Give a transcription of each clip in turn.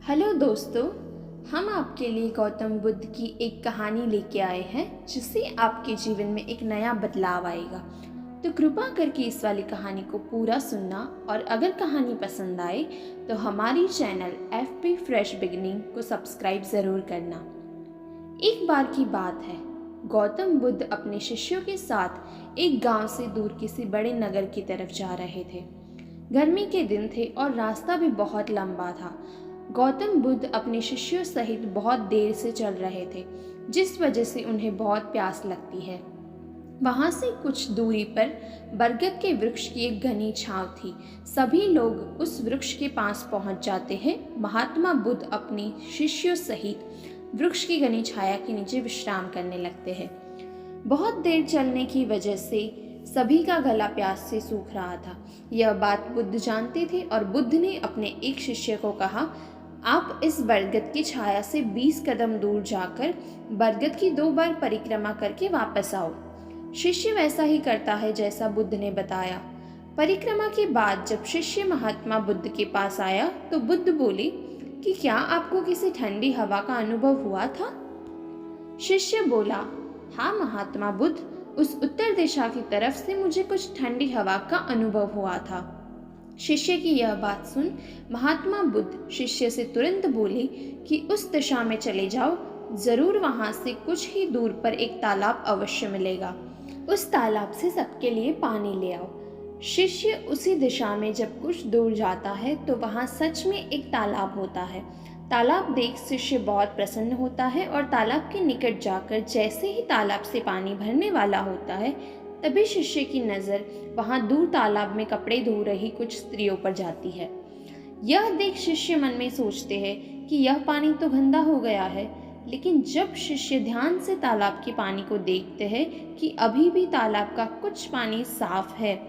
Hello दोस्तों, हम आपके लिए गौतम बुद्ध की एक कहानी लेके आए हैं जिससे आपके जीवन में एक नया बदलाव आएगा। तो कृपा करके इस वाली कहानी को पूरा सुनना और अगर कहानी पसंद आए तो हमारी चैनल FP फ्रेश बिगिनिंग को सब्सक्राइब ज़रूर करना। एक बार की बात है, गौतम बुद्ध अपने शिष्यों के साथ एक गांव से दूर किसी बड़े नगर की तरफ जा रहे थे। गर्मी के दिन थे और रास्ता भी बहुत लंबा था। गौतम बुद्ध अपने शिष्यों सहित बहुत देर से चल रहे थे, जिस वजह से उन्हें बहुत प्यास लगती है। वहां से कुछ दूरी पर बरगद के वृक्ष की एक घनी छांव थी। सभी लोग उस वृक्ष के पास पहुंच जाते हैं। महात्मा बुद्ध अपने शिष्यों सहित वृक्ष की घनी छाया के नीचे विश्राम करने लगते हैं। बहुत देर चलने की वजह से सभी का गला प्यास से सूख रहा था। यह बात बुद्ध जानते थे और बुद्ध ने अपने एक शिष्य को कहा, आप इस बरगद की छाया से 20 कदम दूर जाकर बरगद की 2 बार परिक्रमा करके वापस आओ। शिष्य वैसा ही करता है जैसा बुद्ध ने बताया। परिक्रमा के बाद जब शिष्य महात्मा बुद्ध के पास आया तो बुद्ध बोले कि क्या आपको किसी ठंडी हवा का अनुभव हुआ था? शिष्य बोला, हाँ महात्मा बुद्ध, उस उत्तर दिशा की तरफ से मुझे कुछ ठंडी हवा का अनुभव हुआ था। शिष्य की यह बात सुन महात्मा बुद्ध शिष्य से तुरंत बोले कि उस दिशा में चले जाओ, जरूर वहां से कुछ ही दूर पर एक तालाब अवश्य मिलेगा। उस तालाब से सबके लिए पानी ले आओ। शिष्य उसी दिशा में जब कुछ दूर जाता है तो वहां सच में एक तालाब होता है। तालाब देख शिष्य बहुत प्रसन्न होता है और तालाब के निकट जाकर जैसे ही तालाब से पानी भरने वाला होता है तभी शिष्य की नज़र वहां दूर तालाब में कपड़े धो रही कुछ स्त्रियों पर जाती है। यह देख शिष्य मन में सोचते हैं कि यह पानी तो गंदा हो गया है, लेकिन जब शिष्य ध्यान से तालाब के पानी को देखते हैं कि अभी भी तालाब का कुछ पानी साफ है,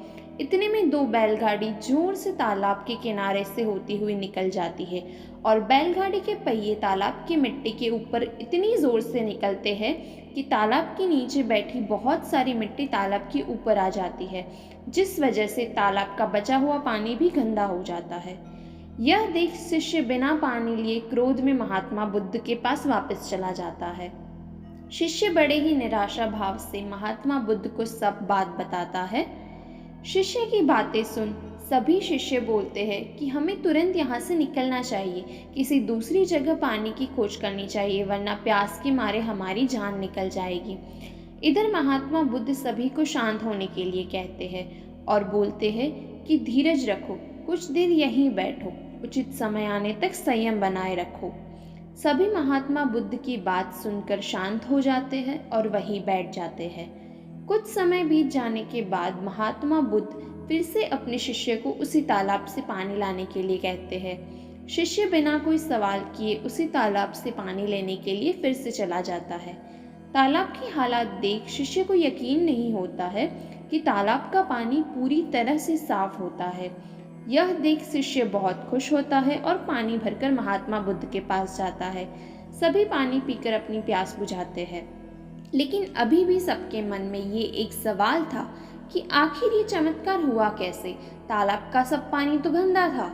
इतने में 2 बैलगाड़ी जोर से तालाब के किनारे से होती हुई निकल जाती है और बैलगाड़ी के पहिए तालाब की मिट्टी के ऊपर इतनी जोर से निकलते हैं कि तालाब के नीचे बैठी बहुत सारी मिट्टी तालाब के ऊपर आ जाती है, जिस वजह से तालाब का बचा हुआ पानी भी गंदा हो जाता है। यह देख शिष्य बिना पानी लिए क्रोध में महात्मा बुद्ध के पास वापस चला जाता है। शिष्य बड़े ही निराशा भाव से महात्मा बुद्ध को सब बात बताता है। शिष्य की बातें सुन सभी शिष्य बोलते हैं कि हमें तुरंत यहाँ से निकलना चाहिए, किसी दूसरी जगह पानी की खोज करनी चाहिए, वरना प्यास के मारे हमारी जान निकल जाएगी। इधर महात्मा बुद्ध सभी को शांत होने के लिए कहते हैं और बोलते हैं कि धीरज रखो, कुछ देर यहीं बैठो, उचित समय आने तक संयम बनाए रखो। सभी महात्मा बुद्ध की बात सुनकर शांत हो जाते हैं और वहीं बैठ जाते हैं। कुछ समय बीत जाने के बाद महात्मा बुद्ध फिर से अपने शिष्य को उसी तालाब से पानी लाने के लिए कहते हैं। शिष्य बिना कोई सवाल किए उसी तालाब से पानी लेने के लिए फिर से चला जाता है। तालाब की हालत देख शिष्य को यकीन नहीं होता है कि तालाब का पानी पूरी तरह से साफ होता है। यह देख शिष्य बहुत खुश होता है और पानी भरकर महात्मा बुद्ध के पास जाता है। सभी पानी पीकर अपनी प्यास बुझाते हैं, लेकिन अभी भी सबके मन में ये एक सवाल था कि आखिर ये चमत्कार हुआ कैसे? तालाब का सब पानी तो गंदा था।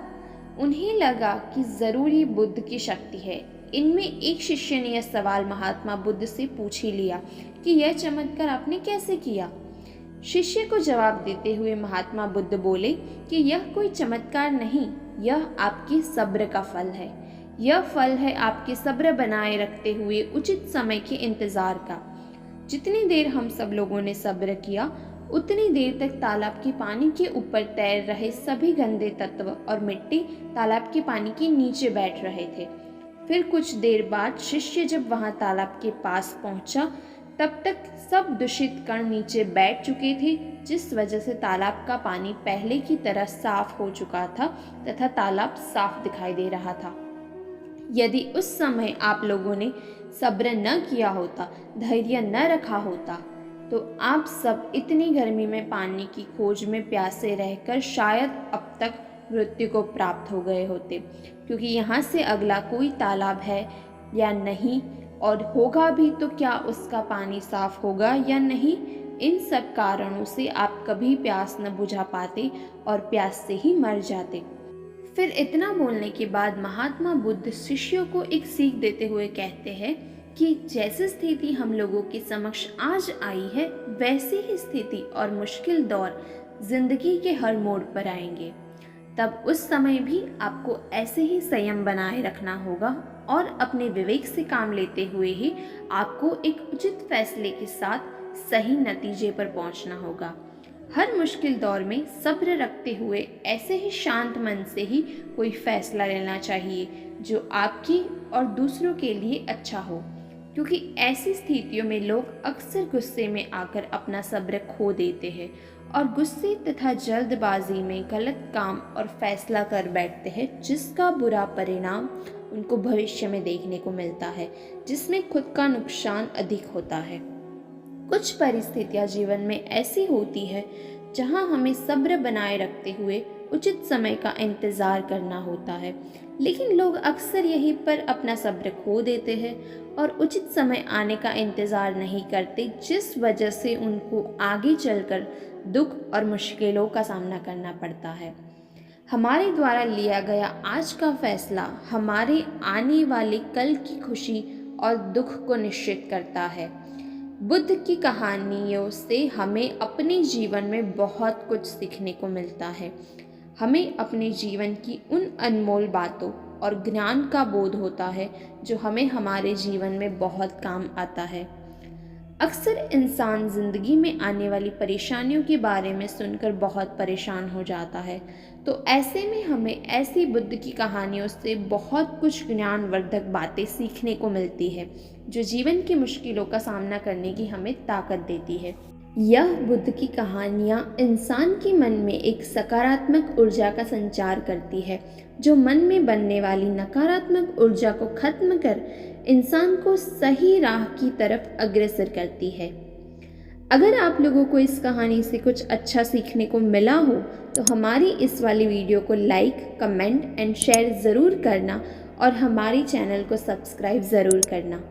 उन्हें लगा कि जरूर ही बुद्ध की शक्ति है। इनमें एक शिष्य ने यह सवाल महात्मा बुद्ध से पूछ ही लिया कि यह चमत्कार आपने कैसे किया? शिष्य को जवाब देते हुए महात्मा बुद्ध बोले कि यह कोई चमत्कार नहीं, यह आपकी सब्र का फल है। यह फल है आपके सब्र बनाए रखते हुए उचित समय के इंतजार का। जितनी देर हम सब लोगों ने सब्र किया, उतनी देर तक तालाब के पानी के ऊपर तैर रहे सभी गंदे तत्व और मिट्टी तालाब के पानी के नीचे बैठ रहे थे। फिर कुछ देर बाद शिष्य जब वहां तालाब के पास पहुंचा, तब तक सब दूषित कण नीचे बैठ चुके थे, जिस वजह से तालाब का पानी पहले की तरह साफ हो चुका था तथा तालाब साफ दिखाई दे रहा था। यदि उस समय आप लोगों ने सब्र न किया होता, धैर्य न रखा होता, तो आप सब इतनी गर्मी में पानी की खोज में प्यासे रहकर शायद अब तक मृत्यु को प्राप्त हो गए होते, क्योंकि यहाँ से अगला कोई तालाब है या नहीं, और होगा भी तो क्या उसका पानी साफ होगा या नहीं। इन सब कारणों से आप कभी प्यास न बुझा पाते और प्यास से ही मर जाते। फिर इतना बोलने के बाद महात्मा बुद्ध शिष्यों को एक सीख देते हुए कहते हैं कि जैसी स्थिति हम लोगों के समक्ष आज आई है, वैसी ही स्थिति और मुश्किल दौर जिंदगी के हर मोड़ पर आएंगे। तब उस समय भी आपको ऐसे ही संयम बनाए रखना होगा और अपने विवेक से काम लेते हुए ही आपको एक उचित फैसले के साथ सही नतीजे पर पहुंचना होगा। हर मुश्किल दौर में सब्र रखते हुए ऐसे ही शांत मन से ही कोई फैसला लेना चाहिए जो आपकी और दूसरों के लिए अच्छा हो, क्योंकि ऐसी स्थितियों में लोग अक्सर गुस्से में आकर अपना सब्र खो देते हैं और गुस्से तथा जल्दबाजी में गलत काम और फैसला कर बैठते हैं, जिसका बुरा परिणाम उनको भविष्य में देखने को मिलता है, जिसमें खुद का नुकसान अधिक होता है। कुछ परिस्थितियां जीवन में ऐसी होती है जहां हमें सब्र बनाए रखते हुए उचित समय का इंतज़ार करना होता है, लेकिन लोग अक्सर यहीं पर अपना सब्र खो देते हैं और उचित समय आने का इंतज़ार नहीं करते, जिस वजह से उनको आगे चलकर दुख और मुश्किलों का सामना करना पड़ता है। हमारे द्वारा लिया गया आज का फैसला हमारे आने वाले कल की खुशी और दुख को निश्चित करता है। बुद्ध की कहानियों से हमें अपने जीवन में बहुत कुछ सीखने को मिलता है। हमें अपने जीवन की उन अनमोल बातों और ज्ञान का बोध होता है जो हमें हमारे जीवन में बहुत काम आता है। अक्सर इंसान ज़िंदगी में आने वाली परेशानियों के बारे में सुनकर बहुत परेशान हो जाता है, तो ऐसे में हमें ऐसी बुद्ध की कहानियों से बहुत कुछ ज्ञानवर्धक बातें सीखने को मिलती है, जो जीवन की मुश्किलों का सामना करने की हमें ताकत देती है। यह बुद्ध की कहानियाँ इंसान के मन में एक सकारात्मक ऊर्जा का संचार करती है, जो मन में बनने वाली नकारात्मक ऊर्जा को खत्म कर इंसान को सही राह की तरफ अग्रसर करती है। अगर आप लोगों को इस कहानी से कुछ अच्छा सीखने को मिला हो तो हमारी इस वाली वीडियो को लाइक, कमेंट एंड शेयर ज़रूर करना और हमारी चैनल को सब्सक्राइब ज़रूर करना।